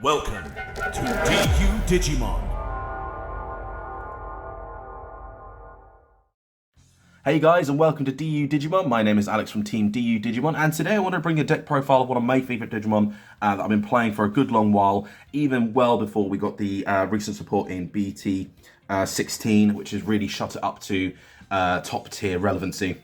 Welcome to DU Digimon. Hey guys, and welcome to DU Digimon. My name is Alex from Team DU Digimon, and today I want to bring a deck profile of one of my favourite Digimon that I've been playing for a good long while, even well before we got the recent support in BT16, which has really shot it up to top tier relevancy.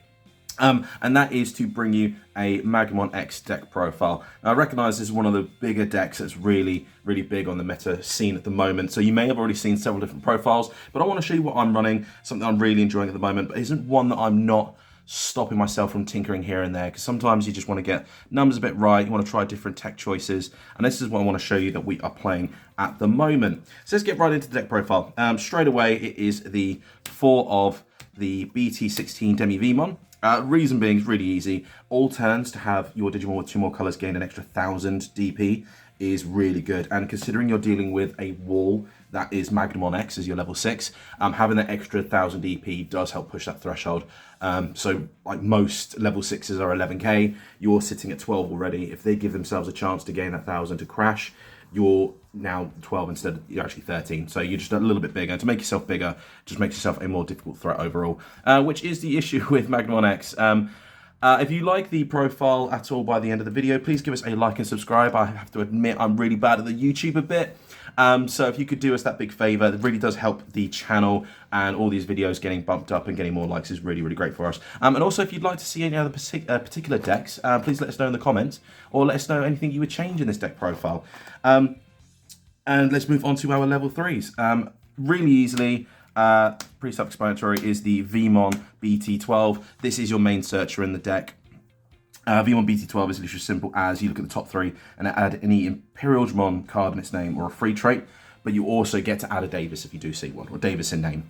And that is to bring you a Magnamon X deck profile. Now, I recognise this is one of the bigger decks that's really big on the meta scene at the moment, so you may have already seen several different profiles, but I want to show you what I'm running, something I'm really enjoying at the moment, but isn't one that I'm not stopping myself from tinkering here and there, because sometimes you just want to get numbers a bit right, you want to try different tech choices, and this is what I want to show you that we are playing at the moment. So let's get right into the deck profile. Straight away, it is the 4 of the BT16 Demi Vmon. Reason being is really easy. All turns to have your Digimon with 2 more colours gain an extra 1000 DP is really good. And considering you're dealing with a wall that is Magnamon X as your level 6, having that extra 1000 DP does help push that threshold. So like most level 6s are 11k, you're sitting at 12 already. If they give themselves a chance to gain that 1000 to crash, you're now 12 instead, you're actually 13. So you're just a little bit bigger. To make yourself bigger, just makes yourself a more difficult threat overall, which is the issue with Magnamon X. If you like the profile at all by the end of the video, please give us a like and subscribe. I have to admit, I'm really bad at the YouTube a bit. So if you could do us that big favor, it really does help the channel, and all these videos getting bumped up and getting more likes is really great for us. And also, if you'd like to see any other particular decks, please let us know in the comments, or let us know anything you would change in this deck profile. And let's move on to our level 3s. Really easily, pretty self-explanatory, is the Vmon BT12. This is your main searcher in the deck. Vmon BT12 is literally as simple as you look at the top 3 and add any Imperial Digimon card in its name or a free trait, but you also get to add a Davis if you do see one, or Davis in name.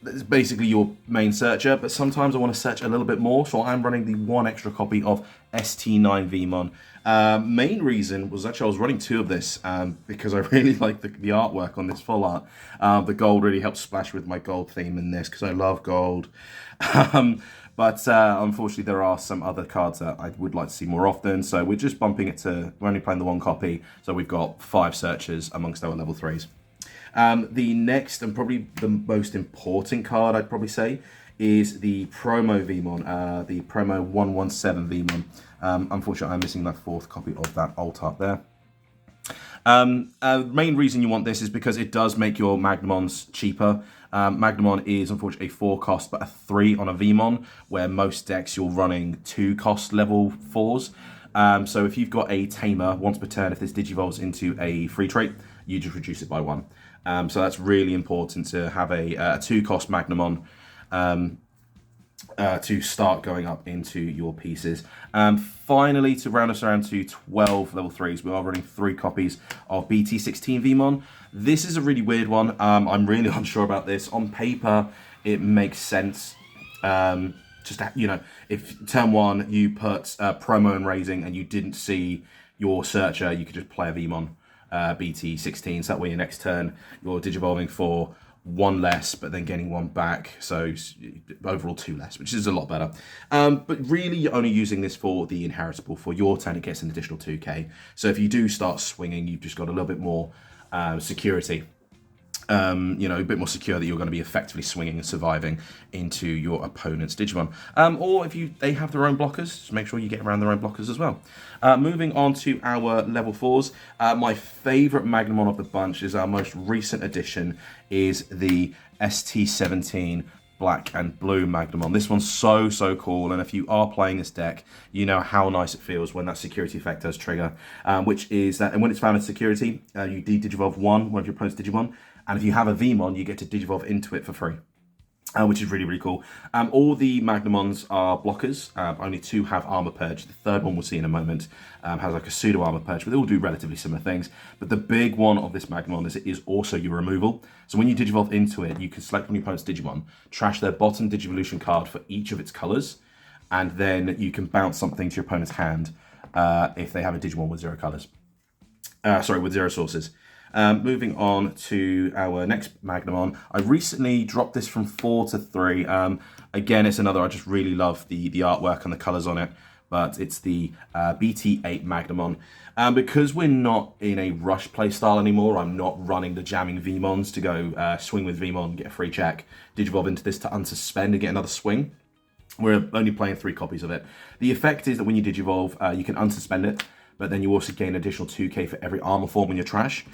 It's basically your main searcher, but sometimes I want to search a little bit more, so I'm running the 1 extra copy of ST9 Vmon. Main reason was actually I was running 2 of this because I really like the artwork on this full art. The gold really helps splash with my gold theme in this because I love gold. But unfortunately there are some other cards that I would like to see more often, so we're just bumping it to, we're only playing the 1 copy, so we've got 5 searchers amongst our level 3s. The next and probably the most important card I'd probably say is the promo Vmon, the promo 117 Vmon. Unfortunately, I'm missing that 4th copy of that alt art there. Main reason you want this is because it does make your Magnamons cheaper. Magnamon is unfortunately a 4 cost, but a 3 on a Vmon, where most decks you're running 2 cost level 4s. So if you've got a Tamer, once per turn, if this Digivolves into a free trait, you just reduce it by 1. So that's really important to have a 2 cost Magnamon to start going up into your pieces. Finally, to round us around to 12 level 3s, we are running 3 copies of BT16 Vmon. This is a really weird one. I'm really unsure about this. On paper, it makes sense. Just, you know, if turn 1 you put promo and raising and you didn't see your searcher, you could just play a Vmon BT16, so that way your next turn you're digivolving for 1 less, but then getting 1 back, so overall 2 less, which is a lot better. But really, you're only using this for the inheritable. For your turn, it gets an additional 2k. So if you do start swinging, you've just got a little bit more security. You know, a bit more secure that you're going to be effectively swinging and surviving into your opponent's Digimon. Or if they have their own blockers, just make sure you get around their own blockers as well. Moving on to our level 4s, my favourite Magnamon of the bunch is our most recent addition, is the ST17 Black and Blue Magnamon. This one's so cool, and if you are playing this deck, you know how nice it feels when that security effect does trigger, which is that, and when it's found in security, you de-digivolve one of your opponent's Digimon, and if you have a Vmon, you get to digivolve into it for free. Which is really cool. All the Magnamons are blockers. Only 2 have armor purge. The 3rd one we'll see in a moment has like a pseudo armor purge, but they all do relatively similar things. But the big one of this Magnamon is it is also your removal. So when you digivolve into it, you can select from your opponent's Digimon, trash their bottom Digivolution card for each of its colors, and then you can bounce something to your opponent's hand if they have a Digimon with 0 colors. With 0 sources. Moving on to our next Magnamon. I recently dropped this from 4 to 3. Again, it's another, I just really love the artwork and the colours on it. but it's the BT8 Magnamon. Because we're not in a rush playstyle anymore, I'm not running the jamming Vmons to go swing with Vmon, get a free check, Digivolve into this to unsuspend and get another swing. We're only playing 3 copies of it. The effect is that when you Digivolve, you can unsuspend it, but then you also gain additional 2k for every armor form in your trash,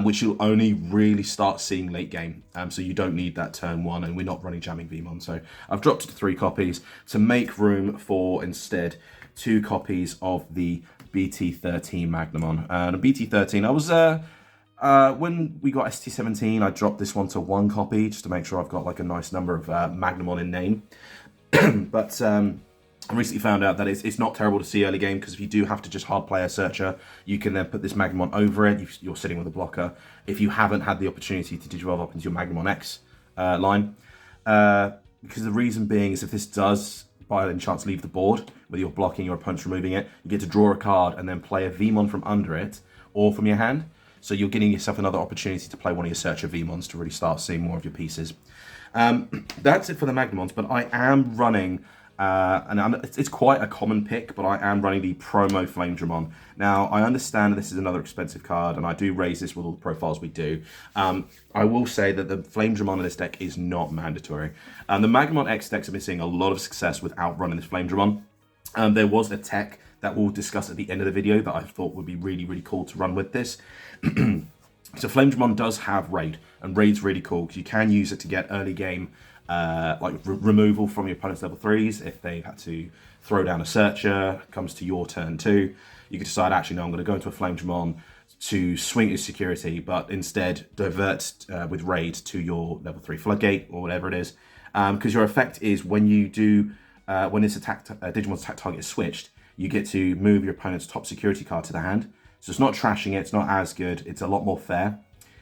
which you'll only really start seeing late game. So you don't need that turn 1, and we're not running jamming Vmon. So I've dropped it to 3 copies to make room for instead 2 copies of the BT13 Magnamon. The BT13, I was when we got ST17, I dropped this one to 1 copy just to make sure I've got like a nice number of Magnamon in name. But I recently found out that it's not terrible to see early game, because if you do have to just hard play a searcher, you can then put this Magnamon over it. You're sitting with a blocker. If you haven't had the opportunity to Digivolve up into your Magnamon X line, because the reason being is if this does by any chance leave the board, whether you're blocking your opponent's removing it, you get to draw a card and then play a Vmon from under it or from your hand. So you're getting yourself another opportunity to play one of your searcher Vmons to really start seeing more of your pieces. That's it for the Magnamons, but I am running, and it's quite a common pick, but I am running the promo Flamedramon. Now, I understand this is another expensive card, and I do raise this with all the profiles we do. I will say that the Flamedramon in this deck is not mandatory. The Magnamon X decks have been seeing a lot of success with outrunning this Flamedramon. There was a tech that we'll discuss at the end of the video that I thought would be really, really cool to run with this. So Flamedramon does have Raid, and Raid's really cool because you can use it to get early game removal from your opponent's level 3s. If they've had to throw down a searcher, comes to your turn 2, you can decide, actually, no, I'm going to go into a Flamedramon to swing his security, but instead divert with Raid to your level 3 Floodgate or whatever it is. Because your effect is when you do, when this Digimon's attack target is switched, you get to move your opponent's top security card to the hand. So it's not trashing it, it's not as good, it's a lot more fair,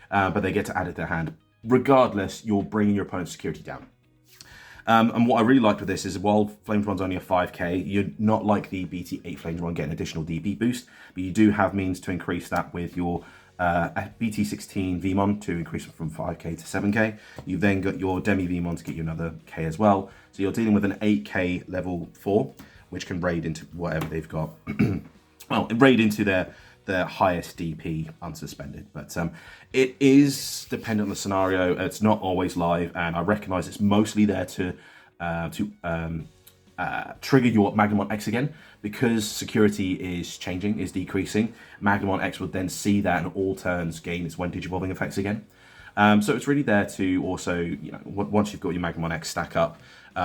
but they get to add it to their hand. Regardless, you're bringing your opponent's security down. And what I really liked with this is, while Flamedramon's only a 5k, you're not like the BT8 Flamedramon getting additional DP boost, but you do have means to increase that with your BT16 Vmon to increase it from 5k to 7k. You've then got your Demi Vmon to get you another k as well. So you're dealing with an 8k level 4, which can raid into whatever they've got. Well, raid into their highest DP unsuspended, but it is dependent on the scenario. It's not always live, and I recognise it's mostly there to trigger your Magnamon X again, because security is changing, is decreasing. Magnamon X will then see that, and all turns gain its when Digivolving effects again. So it's really there to also, you know, once you've got your Magnamon X stack up,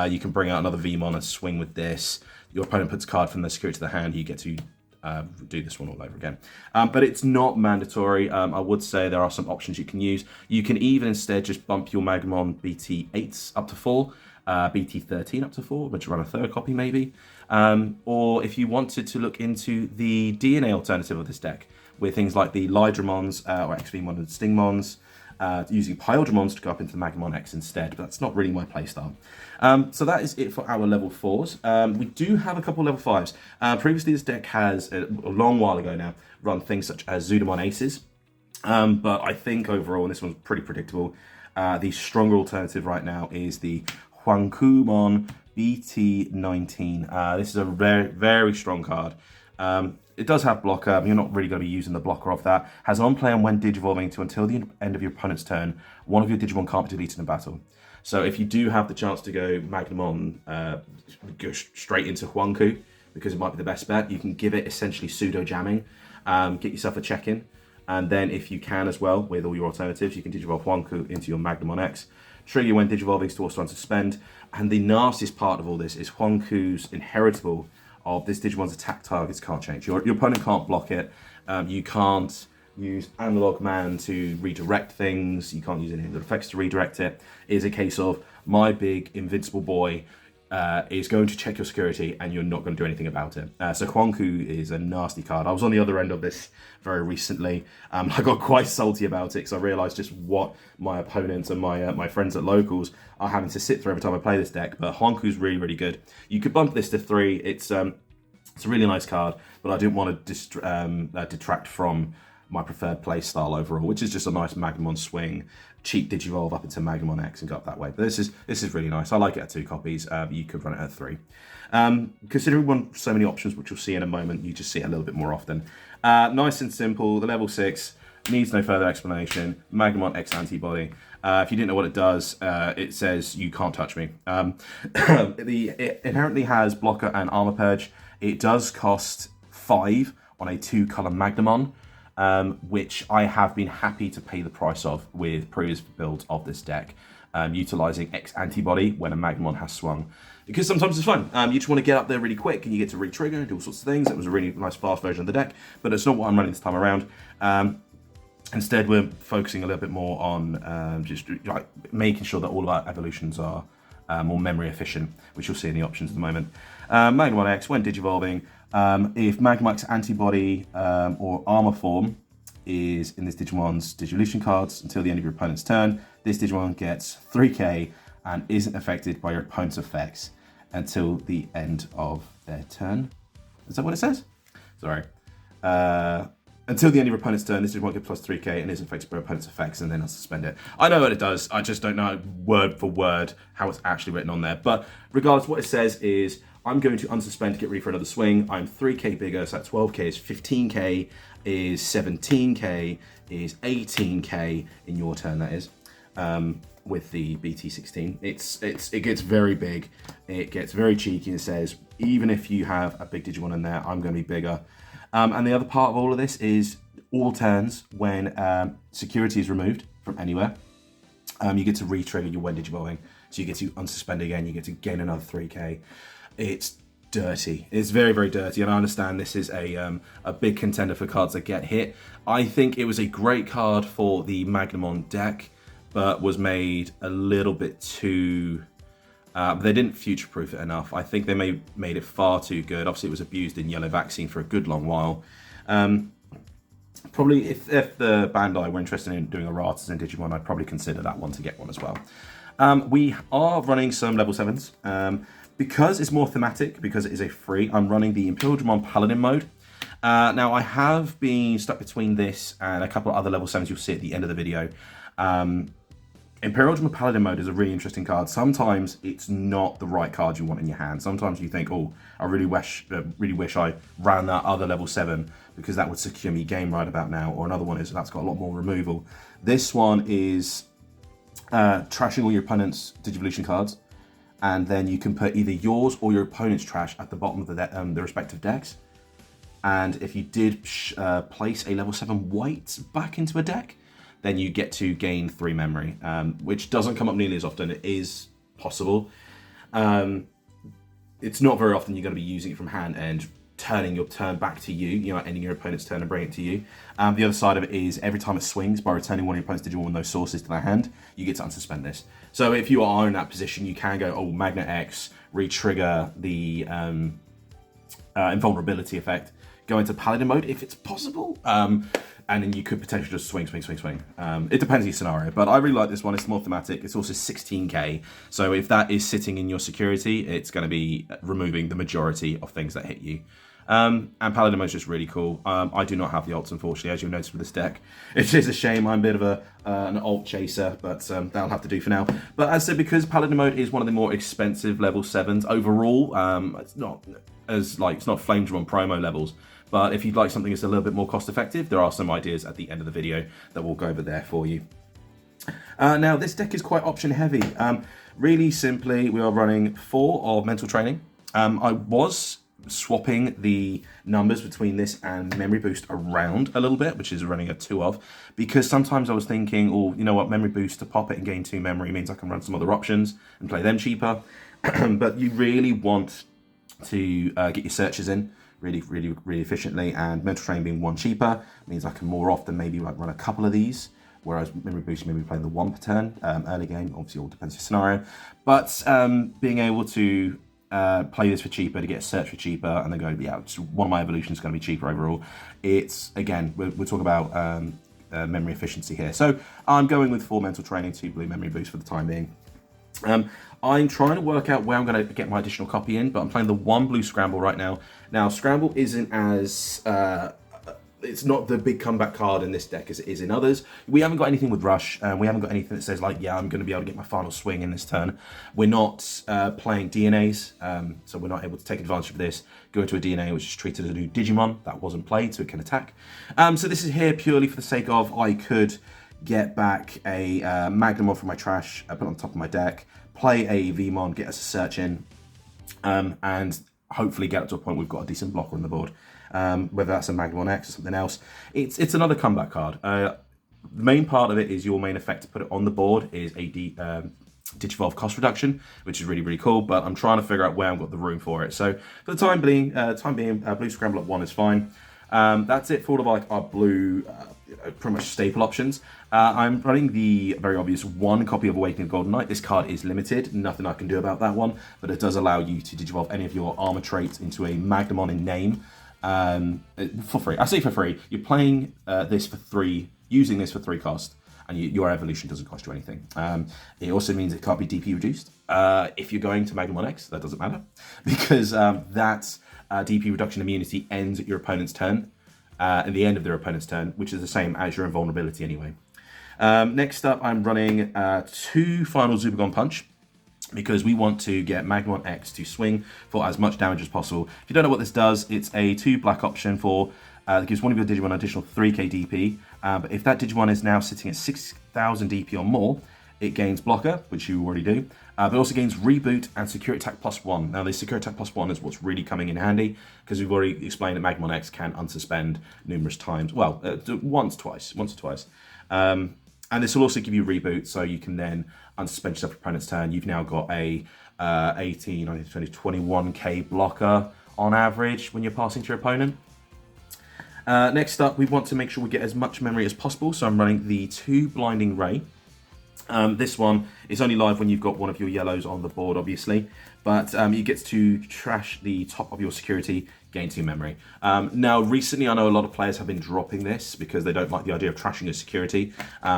you can bring out another Vmon and swing with this. Your opponent puts a card from the security to the hand, you get to do this one all over again. But it's not mandatory. I would say there are some options you can use. You can even instead just bump your Magnamon BT8s up to 4, BT13 up to 4, which run a 3rd copy maybe. Or if you wanted to look into the DNA alternative of this deck, with things like the Lydramons or XVmon and Stingmons, using Pyldramons to go up into the Magnamon X instead, but that's not really my playstyle. So that is it for our level 4s. We do have a couple level 5s. Previously, this deck has, a long while ago now, run things such as Zudamon Aces, but I think overall, and this one's pretty predictable, the stronger alternative right now is the Huangkumon BT19. This is a very, very strong card. It does have blocker, but you're not really going to be using the blocker of that. Has on play and when Digivolving to until the end of your opponent's turn, one of your Digimon can't be deleted in battle. So if you do have the chance to go Magnamon, go straight into Huangku, because it might be the best bet, you can give it essentially pseudo jamming, get yourself a check-in, and then if you can as well, with all your alternatives, you can Digivolve Huangku into your Magnamon X, trigger when Digivolving to also unsuspend, and the nastiest part of all this is Huangku's inheritable of this Digimon's attack targets can't change. Your opponent can't block it. You can't use Analog Man to redirect things. You can't use any of the effects to redirect it. It is a case of my big invincible boy is going to check your security and you're not going to do anything about it. So Huangku is a nasty card. I was on the other end of this very recently. I got quite salty about it because I realised just what my opponents and my friends at locals are having to sit through every time I play this deck. But Huangku's really, really good. You could bump this to 3. It's a really nice card, but I didn't want to detract from my preferred play style overall, which is just a nice Magnamon swing, cheap Digivolve up into Magnamon X and go up that way. But this is really nice. I like it at 2 copies. You could run it at 3. Considering we want so many options, which you'll see in a moment, you just see it a little bit more often. Nice and simple. The level 6 needs no further explanation. Magnamon X antibody. If you didn't know what it does, it says you can't touch me. It inherently has blocker and armor purge. It does cost 5 on a 2-color Magnamon, which I have been happy to pay the price of with previous builds of this deck, utilizing X antibody when a Magnamon has swung. Because sometimes it's fun. You just want to get up there really quick and you get to re-trigger and do all sorts of things. It was a really nice fast version of the deck, but it's not what I'm running this time around. Instead, we're focusing a little bit more on just like making sure that all of our evolutions are more memory efficient, which you'll see in the options at the moment. Magnamon X, when Digivolving, if Magnamon X antibody or armor form is in this Digimon's Digivolution cards until the end of your opponent's turn, this Digimon gets 3k and isn't affected by your opponent's effects until the end of their turn. Is that what it says? Sorry. Until the end of your opponent's turn, this Digimon gets plus 3k and isn't affected by your opponent's effects, and then I'll suspend it. I know what it does, I just don't know word for word how it's actually written on there. But regardless, what it says is, I'm going to unsuspend to get ready for another swing. I'm 3k bigger, so that 12k is 15k, is 17k, is 18k in your turn, that is. With the BT16, it gets very big, it gets very cheeky, and it says, even if you have a big Digimon in there, I'm going to be bigger. And the other part of all of this is all turns when security is removed from anywhere, you get to re-trigger your when Digivolving. So you get to unsuspend again, you get to gain another 3k. It's dirty. It's very, very dirty, and I understand this is a big contender for cards that get hit. I think it was a great card for the Magnamon deck, but was made a little bit too... they didn't future-proof it enough. I think they made it far too good. Obviously, it was abused in Yellow Vaccine for a good long while. Probably, if the Bandai were interested in doing erratas in Digimon, I'd probably consider that one to get one as well. We are running some level 7s. Because it's more thematic, because it is a free, I'm running the Imperial Digimon Paladin mode. Now, I have been stuck between this and a couple of other level 7s you'll see at the end of the video. Imperial Digimon Paladin mode is a really interesting card. Sometimes it's not the right card you want in your hand. Sometimes you think, oh, I really wish I ran that other level 7 because that would secure me game right about now. Or another one is that's got a lot more removal. This one is trashing all your opponent's Digivolution cards, and then you can put either yours or your opponent's trash at the bottom of the respective decks. And if you did place a level 7 white back into a deck, then you get to gain 3 memory, which doesn't come up nearly as often. It is possible. It's not very often you're going to be using it from hand and turning your turn back to you, ending your opponent's turn and bringing it to you. The other side of it is every time it swings, by returning one of your opponent's Digimon with no sources to their hand, you get to unsuspend this. So if you are in that position, you can go, oh, Magna X, re-trigger the invulnerability effect, go into Paladin mode if it's possible, and then you could potentially just swing. It depends on your scenario, but I really like this one. It's more thematic. It's also 16k, so if that is sitting in your security, it's going to be removing the majority of things that hit you. And Paladin mode is just really cool. I do not have the ults, unfortunately, as you'll notice with this deck. It is a shame. I'm a bit of an ult chaser, but that'll have to do for now. But as I said, because Paladin mode is one of the more expensive level 7s overall, it's not Flame Drum promo levels. But if you'd like something that's a little bit more cost effective, there are some ideas at the end of the video that we'll go over there for you. Now, this deck is quite option heavy. Really simply, we are running 4 of Mental Training. I was swapping the numbers between this and Memory Boost around a little bit, which is running a 2 of, because sometimes I was thinking, oh, you know what, Memory Boost to pop it and gain 2 memory means I can run some other options and play them cheaper. But you really want to get your searches in really efficiently, and Mental Training being 1 cheaper means I can more often maybe like run a couple of these, whereas Memory Boost maybe playing the 1 per turn early game. Obviously, all depends on your scenario, but being able to play this for cheaper, to get a search for cheaper, and then go, yeah, one of my evolutions is going to be cheaper overall. It's, again, we're talking about memory efficiency here. So I'm going with 4 Mental Training, 2 blue Memory Boost for the time being. I'm trying to work out where I'm going to get my additional copy in, but I'm playing the 1 blue Scramble right now. Now, Scramble isn't as it's not the big comeback card in this deck as it is in others. We haven't got anything with Rush, and we haven't got anything that says like, yeah, I'm going to be able to get my final swing in this turn. We're not playing DNAs, so we're not able to take advantage of this. Go into a DNA which is treated as a new Digimon that wasn't played, so it can attack. So this is here purely for the sake of I could get back a Magnamon from my trash, put it on top of my deck, play a Vmon, get us a search in, and hopefully get up to a point we've got a decent blocker on the board. Whether that's a Magnamon X or something else. It's another comeback card. The main part of it is your main effect to put it on the board is a Digivolve cost reduction, which is really, really cool, but I'm trying to figure out where I've got the room for it. So for the time being, blue scramble at 1 is fine. That's it for all of like our blue, pretty much staple options. I'm running the very obvious 1 copy of Awakening of Golden Knight. This card is limited, nothing I can do about that one, but it does allow you to Digivolve any of your armor traits into a Magnamon in name. For free. I say for free. You're playing this for 3, using this for 3 cost, and your evolution doesn't cost you anything. It also means it can't be DP reduced. If you're going to Magnamon X, that doesn't matter, because that DP reduction immunity ends at your opponent's turn, at the end of their opponent's turn, which is the same as your invulnerability anyway. Next up, I'm running 2 final Zubagon Punch, because we want to get Magnamon X to swing for as much damage as possible. If you don't know what this does, it's a 2 black option for that gives one of your Digimon an additional 3k DP. But if that Digimon is now sitting at 6,000 DP or more, it gains blocker, which you already do, but also gains reboot and security attack +1. Now, the security attack +1 is what's really coming in handy, because we've already explained that Magnamon X can unsuspend numerous times. Well, once or twice. And this will also give you reboot, so you can then unsuspend yourself your opponent's turn. You've now got a 18, 19, 20, 21k blocker on average when you're passing to your opponent. Next up, we want to make sure we get as much memory as possible, so I'm running the 2 Blinding Ray. This one is only live when you've got one of your yellows on the board, obviously, but you get to trash the top of your security, gain 2 memory. Now, recently, I know a lot of players have been dropping this because they don't like the idea of trashing your security,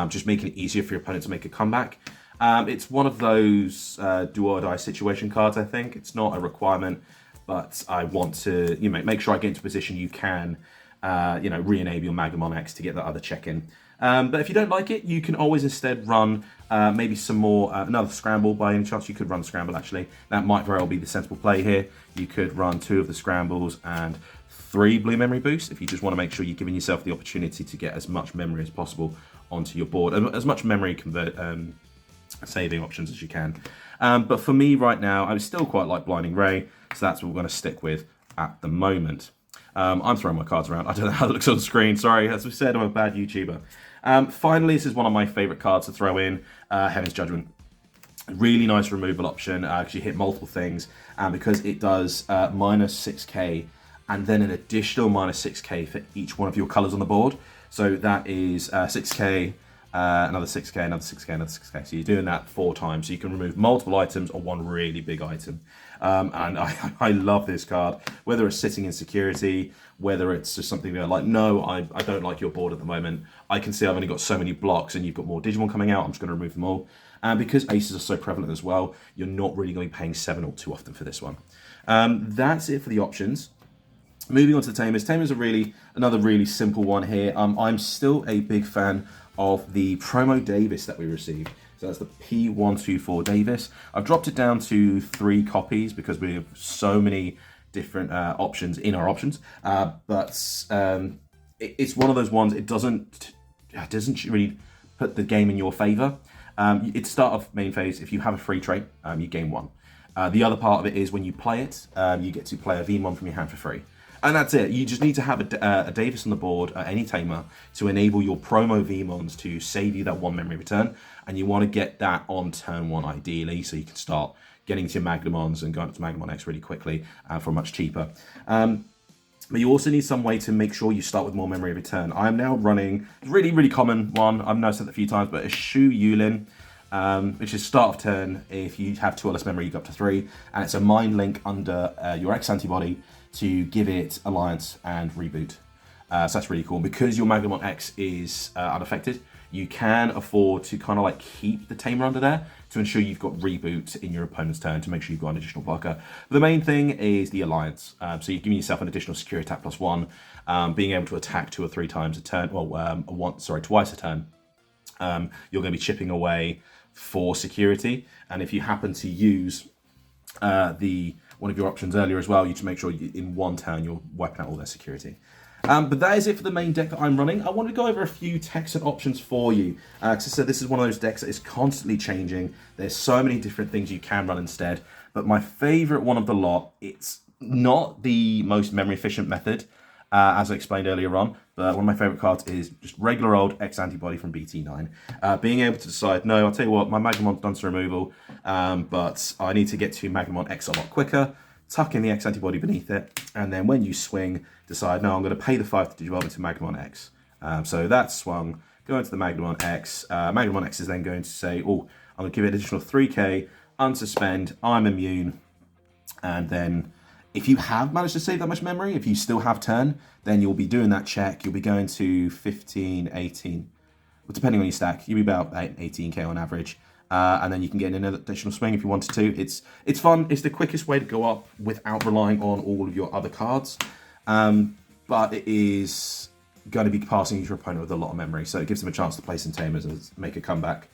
just making it easier for your opponent to make a comeback. It's one of those do or die situation cards, I think. It's not a requirement, but I want to make sure I get into a position you can re-enable your Magnamon X to get that other check-in. But if you don't like it, you can always instead run maybe some more, another Scramble. By any chance, you could run Scramble, actually. That might very well be the sensible play here. You could run 2 of the Scrambles and 3 blue memory boosts if you just want to make sure you're giving yourself the opportunity to get as much memory as possible onto your board, and as much memory saving options as you can. But for me right now, I still quite like Blinding Ray, so that's what we're going to stick with at the moment. I'm throwing my cards around. I don't know how it looks on the screen. Sorry, as we said, I'm a bad YouTuber. Finally, this is one of my favourite cards to throw in, Heaven's Judgment. Really nice removal option, because you hit multiple things, and because it does minus 6k, and then an additional minus 6k for each one of your colours on the board. So that is 6k, another 6k, another 6k, another 6k. So you're doing that 4 times. So you can remove multiple items or one really big item. And I love this card, whether it's sitting in security, whether it's just something where like, no, I don't like your board at the moment. I can see I've only got so many blocks and you've got more Digimon coming out. I'm just going to remove them all. And because aces are so prevalent as well, you're not really going to be paying 7 all too often for this one. That's it for the options. Moving on to the Tamers. Tamers are another really simple one here. I'm still a big fan of the promo Davis that we received. So that's the P124 Davis. I've dropped it down to 3 copies because we have so many different options in our options. But it's one of those ones, it doesn't really put the game in your favor. It's start of main phase. If you have a free trait, you gain 1. The other part of it is when you play it, you get to play a Vmon from your hand for free. And that's it. You just need to have a Davis on the board, any tamer, to enable your promo Vmons to save you that 1 memory return. And you want to get that on turn 1 ideally, so you can start getting to your Magnamons and going up to Magnamon X really quickly for much cheaper. But you also need some way to make sure you start with more memory return. I am now running a really common one. I've noticed it a few times, but a Shu Yulin, which is start of turn. If you have 2 or less memory, you go up to 3. And it's a Mind Link under your X antibody to give it Alliance and Reboot. So that's really cool. And because your Magnamon X is unaffected, you can afford to kind of like keep the Tamer under there to ensure you've got reboot in your opponent's turn to make sure you've got an additional blocker. But the main thing is the alliance. So you're giving yourself an additional security attack +1, being able to attack 2 or 3 times a turn, twice a turn. You're going to be chipping away 4 security, and if you happen to use one of your options earlier as well, you to make sure in one turn you're wiping out all their security. But that is it for the main deck that I'm running. I want to go over a few techs and options for you. Because I said this is one of those decks that is constantly changing. There's so many different things you can run instead. But my favorite one of the lot, it's not the most memory efficient method, as I explained earlier on, but one of my favorite cards is just regular old X antibody from BT9. Being able to decide, no, I'll tell you what, my Magnamon's done some removal, but I need to get to Magnamon X a lot quicker. Tuck in the X antibody beneath it, and then when you swing, decide, no, I'm going to pay the 5 to Digivolve into Magnamon X. So that's swung, go into the Magnamon X. Magnamon X is then going to say, oh, I'm going to give it an additional 3k, unsuspend, I'm immune, and then if you have managed to save that much memory, if you still have turn, then you'll be doing that check. You'll be going to 15, 18, well, depending on your stack, you'll be about 18k on average. And then you can get in another additional swing if you wanted to. It's fun. It's the quickest way to go up without relying on all of your other cards. But it is going to be passing your opponent with a lot of memory, so it gives them a chance to play some Tamers and make a comeback.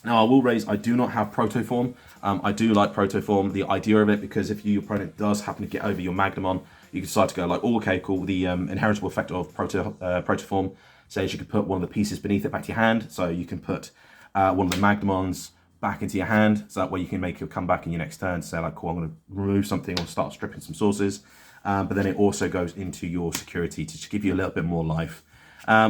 Now, I will raise, I do not have Protoform. I do like Protoform, the idea of it, because if your opponent does happen to get over your Magnamon, you can decide to go like, oh, okay, cool. The inheritable effect of Protoform says you can put one of the pieces beneath it back to your hand, so you can put one of the Magnamons back into your hand, so that way you can make your comeback in your next turn, say like, cool, I'm going to remove something or start stripping some sources. But then it also goes into your security to give you a little bit more life,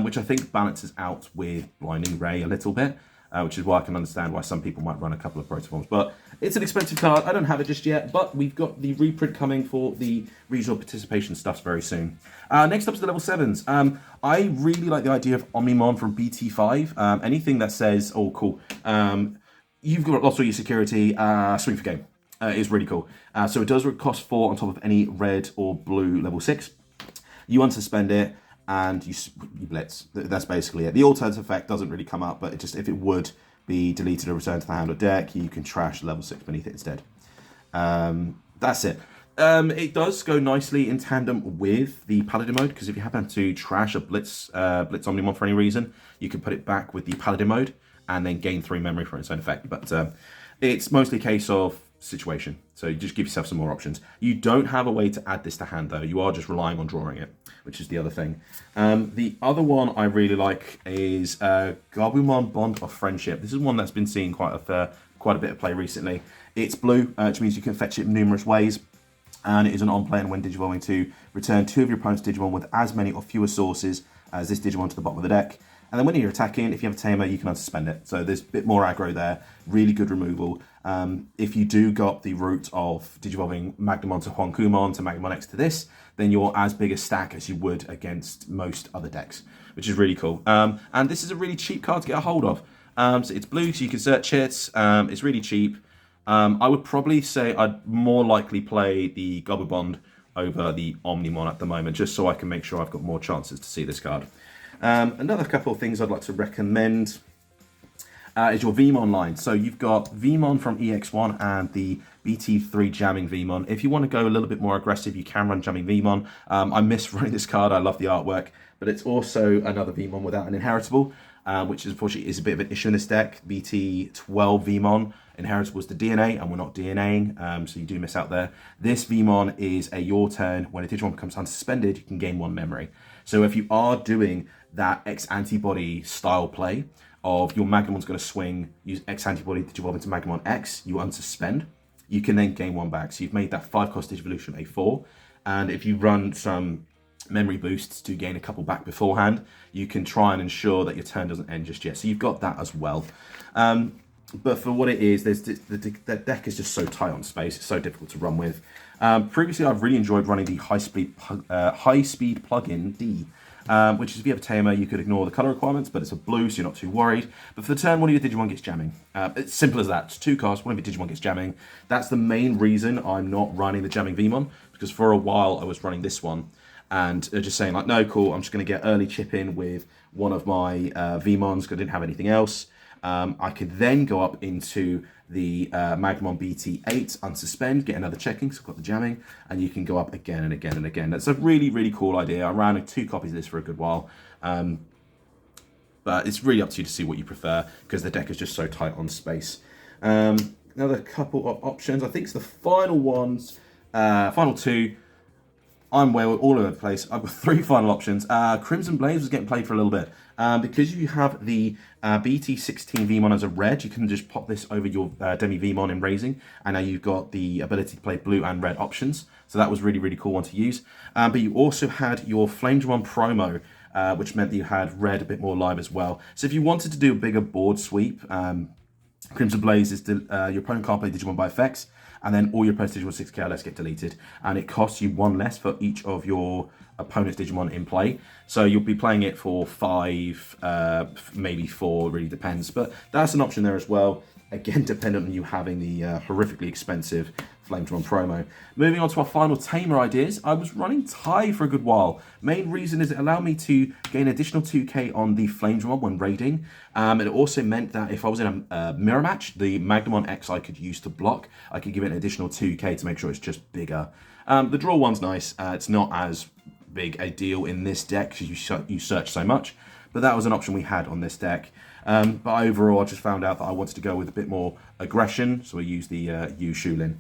which I think balances out with Blinding Ray a little bit, which is why I can understand why some people might run a couple of Protoforms. But it's an expensive card. I don't have it just yet, but we've got the reprint coming for the regional participation stuff very soon. Next up is the level 7s. I really like the idea of Omnimon from BT5. Anything that says, oh, cool, you've got lost all your security, swing for game. Is really cool. So it does cost 4 on top of any red or blue level 6. You unsuspend it, and you blitz. That's basically it. The alternative effect doesn't really come up, but it just if it would be deleted or returned to the hand or deck, you can trash level 6 beneath it instead. That's it. It does go nicely in tandem with the Paladin mode, because if you happen to trash a Blitz Omnimon for any reason, you can put it back with the Paladin mode and then gain 3 memory for its own effect. But it's mostly a case of situation, so you just give yourself some more options. You don't have a way to add this to hand though, you are just relying on drawing it, which is the other thing. The other one I really like is Gabumon Bond of Friendship. This is one that's been seeing quite a bit of play recently. It's blue, which means you can fetch it numerous ways, and it is an on-play and when Digivolving to return 2 of your opponent's Digimon with as many or fewer sources as this Digimon to the bottom of the deck. And then when you're attacking, if you have a Tamer, you can unsuspend it. So there's a bit more aggro there, really good removal. If you do got the route of Digivolving Magnamon to Huankumon to Magnamon X to this, then you're as big a stack as you would against most other decks, which is really cool. And this is a really cheap card to get a hold of. So it's blue, so you can search it. It's really cheap. I would probably say I'd more likely play the Gobblebond over the Omnimon at the moment, just so I can make sure I've got more chances to see this card. Another couple of things I'd like to recommend is your Vmon line. So you've got Vmon from EX1 and the BT3 Jamming Vmon. If you want to go a little bit more aggressive, you can run Jamming Vmon. I miss running this card, I love the artwork, but it's also another Vmon without an inheritable, which is unfortunately is a bit of an issue in this deck. BT12 Vmon inheritable is the DNA, and we're not DNAing, so you do miss out there. This Vmon is a your turn. When a Digimon becomes unsuspended, you can gain 1 memory. So if you are doing that X antibody style play of your Magnamon's going to swing, use X antibody to evolve into Magnamon X, you unsuspend, you can then gain 1 back. So you've made that 5-cost Digivolution a 4, and if you run some memory boosts to gain a couple back beforehand, you can try and ensure that your turn doesn't end just yet. So you've got that as well. But for what it is, the deck is just so tight on space. It's so difficult to run with. Previously, I've really enjoyed running the high-speed plugin D, which is if you have a Tamer, you could ignore the color requirements, but it's a blue, so you're not too worried. But for the turn, one of your Digimon gets jamming. It's simple as that. It's 2 costs, one of your Digimon gets jamming. That's the main reason I'm not running the Jamming Vmon, because for a while I was running this one. and just saying like, no, cool, I'm just going to get early chip in with one of my VMons because I didn't have anything else. I could then go up into the Magnamon BT8, unsuspend, get another checking, so I've got the jamming, and you can go up again and again and again. That's a really, really cool idea. I ran 2 copies of this for a good while. But it's really up to you to see what you prefer, because the deck is just so tight on space. Another couple of options. I think it's the final ones, final 2. I'm way all over the place. I've got 3 final options. Crimson Blaze was getting played for a little bit. Because you have the BT16 Vmon as a red, you can just pop this over your Demi Vmon in Raising, and now you've got the ability to play blue and red options. So that was really, really cool one to use. But you also had your Flame Digimon promo, which meant that you had red a bit more live as well. So if you wanted to do a bigger board sweep, Crimson Blaze is your opponent can't play Digimon by effects, and then all your opponent's Digimon 6k or less get deleted, and it costs you 1 less for each of your opponent's Digimon in play. So you'll be playing it for 5, maybe 4, really depends. But that's an option there as well. Again, dependent on you having the horrifically expensive Flame Digimon promo. Moving on to our final tamer ideas. I was running Tai for a good while. Main reason is it allowed me to gain additional 2k on the Flame Digimon when raiding. It also meant that if I was in a mirror match, the Magnamon X I could use to block. I could give it an additional 2k to make sure it's just bigger. The draw one's nice. It's not as big a deal in this deck because you search so much, but that was an option we had on this deck. But overall, I just found out that I wanted to go with a bit more aggression, so I used the Yu Shulin.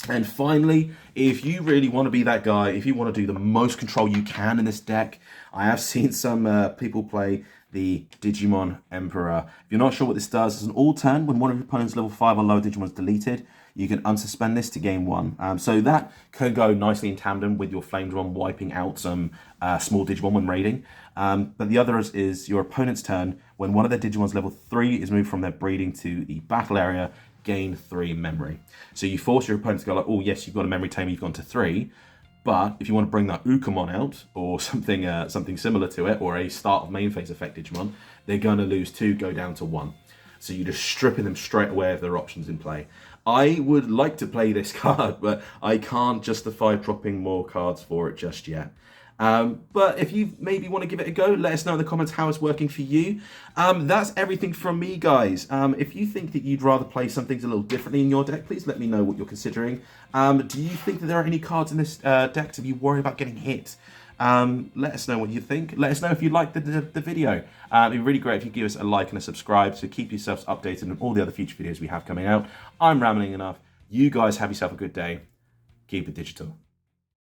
And finally, if you really want to be that guy, if you want to do the most control you can in this deck, I have seen some people play the Digimon Emperor. If you're not sure what this does, it's an all turn. When one of your opponent's level 5 or lower Digimon is deleted, you can unsuspend this to gain 1. So that can go nicely in tandem with your Flame Digimon wiping out some small Digimon when raiding. But the other is your opponent's turn. When one of their Digimon's level 3 is moved from their breeding to the battle area, gain 3 memory. So you force your opponent to go like, oh yes, you've got a memory tamer, you've gone to 3. But if you want to bring that Ukamon out, or something similar to it, or a start of main phase effect Digimon, they're going to lose 2, go down to 1. So you're just stripping them straight away of their options in play. I would like to play this card, but I can't justify dropping more cards for it just yet. But if you maybe want to give it a go, let us know in the comments how it's working for you. That's everything from me, guys. If you think that you'd rather play some things a little differently in your deck, please let me know what you're considering. Do you think that there are any cards in this deck to be worried about getting hit? Let us know what you think. Let us know if you liked the video. It'd be really great if you give us a like and a subscribe to keep yourselves updated on all the other future videos we have coming out. I'm rambling enough. You guys have yourself a good day. Keep it digital.